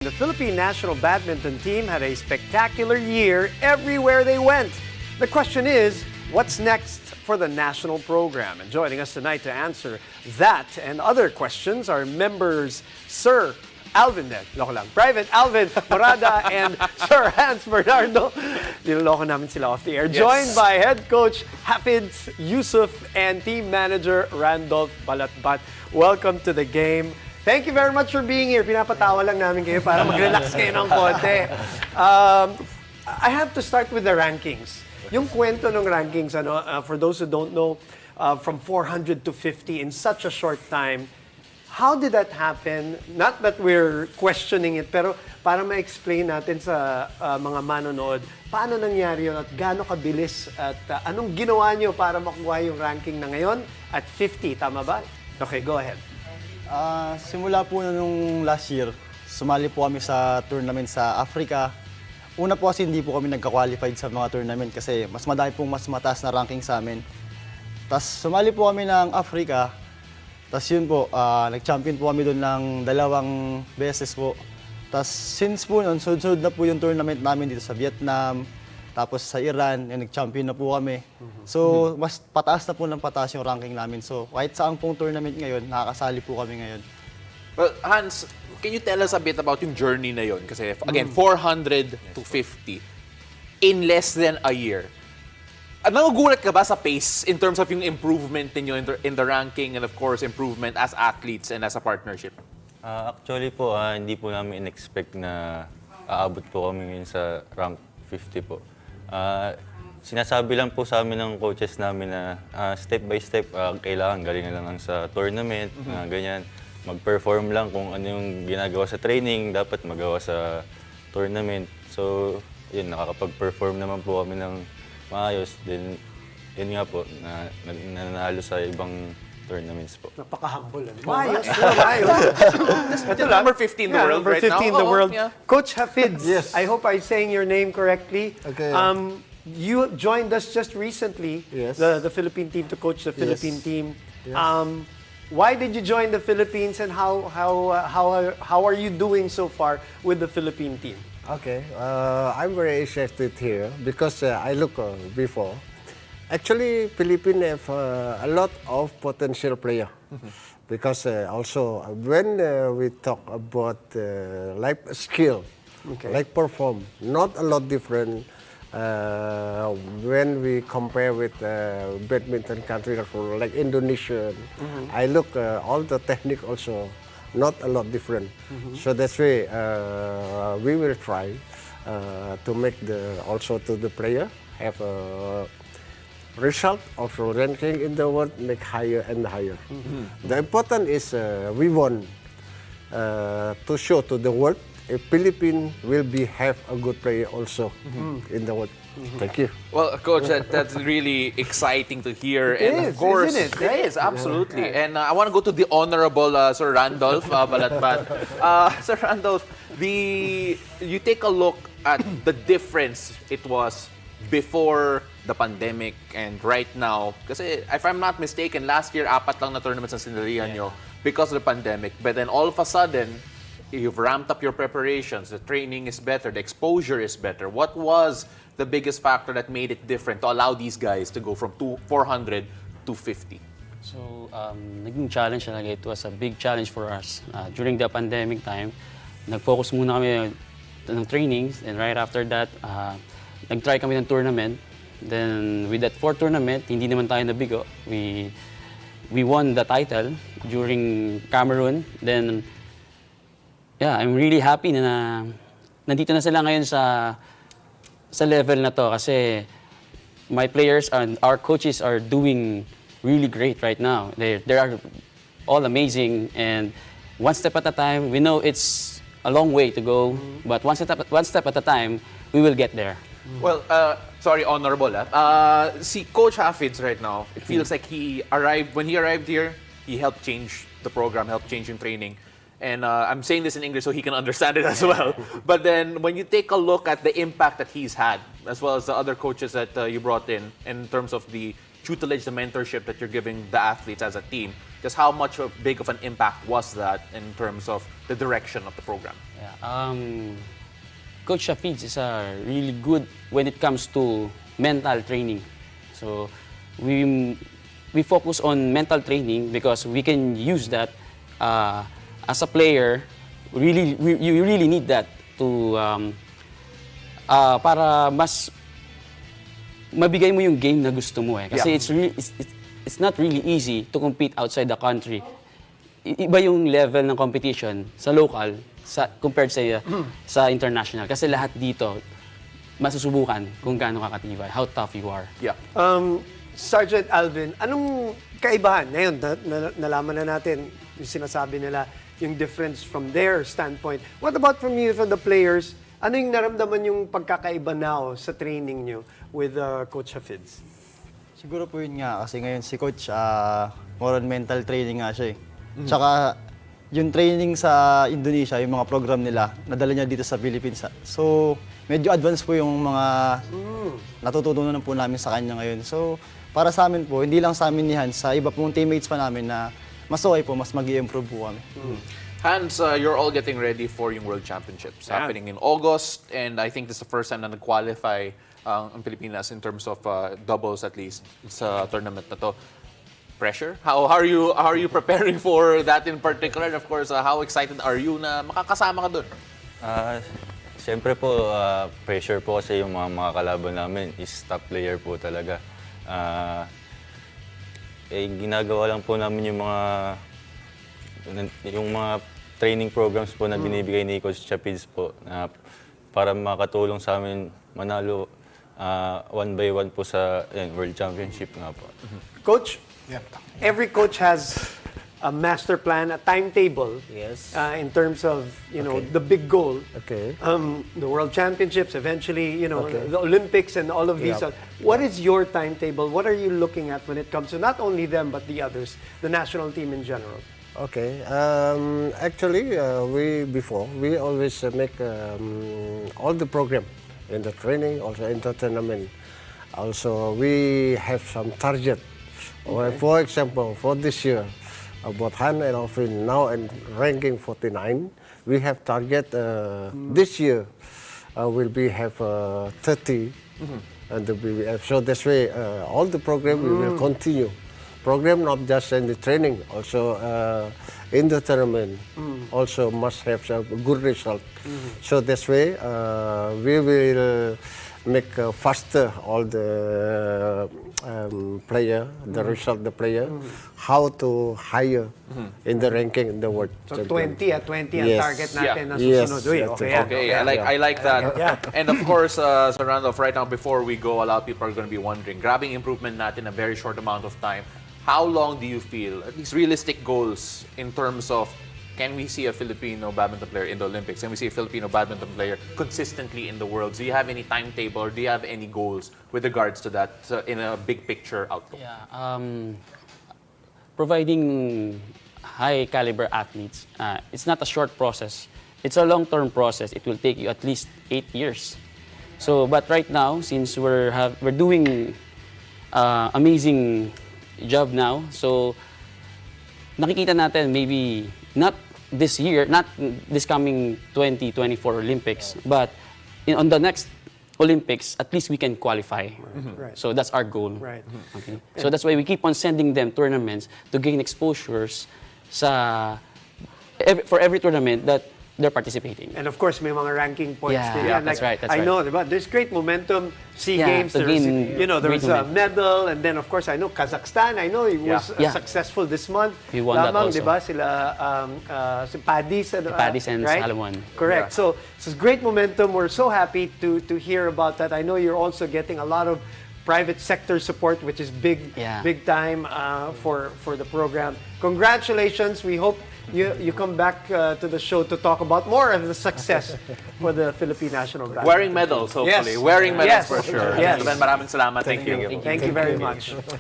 The Philippine National Badminton Team had a spectacular year everywhere they went. The question is, what's next for the national program? And joining us tonight to answer that and other questions are members Sir Alvin, Private Alvin Morada and Sir Hans Bernardo. Niloloko namin sila off the air. Yes. Joined by head coach Hafiz Yusuf and team manager Randolph Balatbat. Welcome to the game. Thank you very much for being here. Pinapatawa lang namin kayo para mag-relax kayo ng konti. I have to start with the rankings. Yung kwento ng rankings, for those who don't know, from 400 to 50 in such a short time, how did that happen? Not that we're questioning it, pero para ma-explain natin sa mga manonood, paano nangyari yun at gaano kabilis at anong ginawa nyo para makuha yung ranking na ngayon at 50, tama ba? Okay, go ahead. Simula po nung last year, sumali po kami sa tournament sa Africa. Una po kasi hindi po kami nagka-qualified sa mga tournament kasi mas madami pong mas mataas na ranking sa amin. Tapos sumali po kami ng Africa. Tapos yun po, nag-champion po kami doon ng 2 beses po. Tapos since po noon, sunod-sunod na po yung tournament namin dito sa Vietnam. Tapos sa Iran, nag-champion na po kami. So, mas pataas na po ng pataas yung ranking namin. So, kahit saan pong tournament ngayon, nakakasali po kami ngayon. Well, Hans, can you tell us a bit about yung journey na yun? Kasi, again, 400 to 50 in less than a year. Nagugulat ka ba sa pace in terms of yung improvement ninyo in the ranking and, of course, improvement as athletes and as a partnership? Actually po, hindi po namin in-expect na aabot po kami ngayon sa rank 50 po. Sinasabi lang po sa amin ng coaches namin na step by step, kailangan galingan lang sa tournament, ganyan. Mag-perform lang kung ano yung ginagawa sa training, dapat magawa sa tournament. So, yun, nakakapag-perform naman po kami ng maayos. Then, yun nga po, nanalo sa ibang tournaments po. Napaka-humble. Maayos. Ito lang. Number 50 in the world number right now. 50 in the world. Yeah. Coach Hafiz, Yes. I hope I'm saying your name correctly. Okay. You joined us just recently, Yes. the Philippine team, to coach the Philippine team. Yes. Why did you join the Philippines and how are you doing so far with the Philippine team? Okay, I'm very excited here because I look before. Actually, Philippines have a lot of potential player because also when we talk about life skill, like perform, not a lot different when we compare with badminton country like Indonesia. I look all the technique also not a lot different. So that's why we will try to make also to the player have a result of ranking in the world make higher and higher. The important is we want to show to the world a Philippines will have a good player also in the world. Thank you. Well, Coach, that's really exciting to hear. It and is, of course, isn't it? It is, absolutely. And I want to go to the Honorable Sir Randolph Balatbat. Sir Randolph, you take a look at the difference it was before the pandemic and right now. Kasi if I'm not mistaken, last year, 4 lang na tournaments ang sinalihan nyo because of the pandemic. But then all of a sudden, you've ramped up your preparations, the training is better, the exposure is better. What was the biggest factor that made it different to allow these guys to go from 400 to 50? So, naging challenge talaga. It was a big challenge for us. During the pandemic time, nag-focus muna kami ng trainings, and right after that, nag-try kami ng tournament. Then, with that 4th tournament, hindi naman tayo nabigo. We won the title during Cameroon. Then, yeah, I'm really happy na nandito na sila ngayon sa level na to kasi my players and our coaches are doing really great right now. They are all amazing, and one step at a time. We know it's a long way to go, but one step at a time, we will get there. Well, sorry, Honorable. See, Coach Hafiz right now, it feels like when he arrived here, he helped change the program, helped change in training. And I'm saying this in English so he can understand it as well. But then when you take a look at the impact that he's had, as well as the other coaches that you brought in terms of the tutelage, the mentorship that you're giving the athletes as a team, Just how much of big of an impact was that in terms of the direction of the program? Yeah. Coach Shafiz is really good when it comes to mental training. So we focus on mental training because we can use that as a player. You really need that to para mas mabigay mo yung game na gusto mo eh. Kasi it's not really easy to compete outside the country. Iba yung level ng competition sa local compared sa international. Kasi lahat dito masusubukan kung gaano ka katibay, how tough you are. Yeah. Sergeant Alvin, anong kaibahan? Ngayon, nalaman na natin yung sinasabi nila, yung difference from their standpoint. What about from you, from the players? Ano yung naramdaman yung pagkakaiba now sa training nyo with Coach Hafiz? Siguro po yun nga, kasi ngayon si Coach, more on mental training nga siya eh. Tsaka, yung training sa Indonesia, yung mga program nila, nadala niya dito sa Philippines. So, medyo advanced po yung mga natututunan po namin sa kanya ngayon. So, para sa amin po, hindi lang sa amin ni Hans, sa iba pong teammates pa namin na mas okay po, mas mag-i-improve po kami. Hans, you're all getting ready for yung World Championships happening in August, and I think this is the first time na nag-qualify ang Pilipinas in terms of doubles at least sa tournament na to. Pressure? How are you preparing for that in particular? And of course, how excited are you na makakasama ka doon? Siyempre po, pressure po kasi yung mga kalaban namin is top player po talaga. Ginagawa lang po namin yung mga training programs po na binibigay ni Coach Chapiz po para makatulong sa amin manalo one by one po sa World Championship nga po. Coach, every coach has a master plan, a timetable. Yes. In terms of, the big goal. Okay. The World Championships, eventually, Okay. the Olympics and all of these. Yep. What is your timetable? What are you looking at when it comes to not only them, but the others, the national team in general? Okay. Actually, we always make all the program in the training, also in the tournament. Also, we have some target. For example, for this year, about Han and Alvin now and ranking 49, we have target this year will be have 30 and the BBF. So this way, all the program we will continue. Program not just in the training, also in the tournament, also must have a good result. So this way, we will make faster all the player, the result the player, how to higher in the ranking in the world. So champion. 20 ang Yes. target natin na Yes. susunod. Uy, Yes. okay, yan. Okay, I like that. And of course, Sir Randolph, right now, before we go, a lot of people are going to be wondering, grabbing improvement natin in a very short amount of time, how long do you feel, at least realistic goals in terms of, can we see a Filipino badminton player in the Olympics? Can we see a Filipino badminton player consistently in the world? Do you have any timetable or do you have any goals with regards to that in a big picture outlook? Yeah, providing high caliber athletes, it's not a short process. It's a long-term process. It will take you at least 8 years. So, but right now, since we're doing amazing job now, so nakikita natin maybe not this year, not this coming 2024 Olympics, but on the next Olympics, at least we can qualify. Right. So that's our goal. Right. Okay. So that's why we keep on sending them tournaments to gain exposures for every tournament that they're participating. And of course, may mga ranking points Yeah, din yeah, yan. that's Like, right, that's I right. know, diba? There's great momentum. SEA Yeah, Games, to there was, gain there great was a momentum. medal, and then of course, I know Kazakhstan. I know it was Yeah. successful this month. We won that Lamang, also. diba? Sila, si Paddy's. Paddy's and right? Salomon. Correct. So it's great momentum. We're so happy to hear about that. I know you're also getting a lot of private sector support, which is big time for the program. Congratulations. We hope you come back to the show to talk about more of the success for the Philippine National Badminton. Wearing medals, hopefully. Yes. Wearing medals Yes. for sure. Yes. Maraming salamat. Thank you. Thank you very much.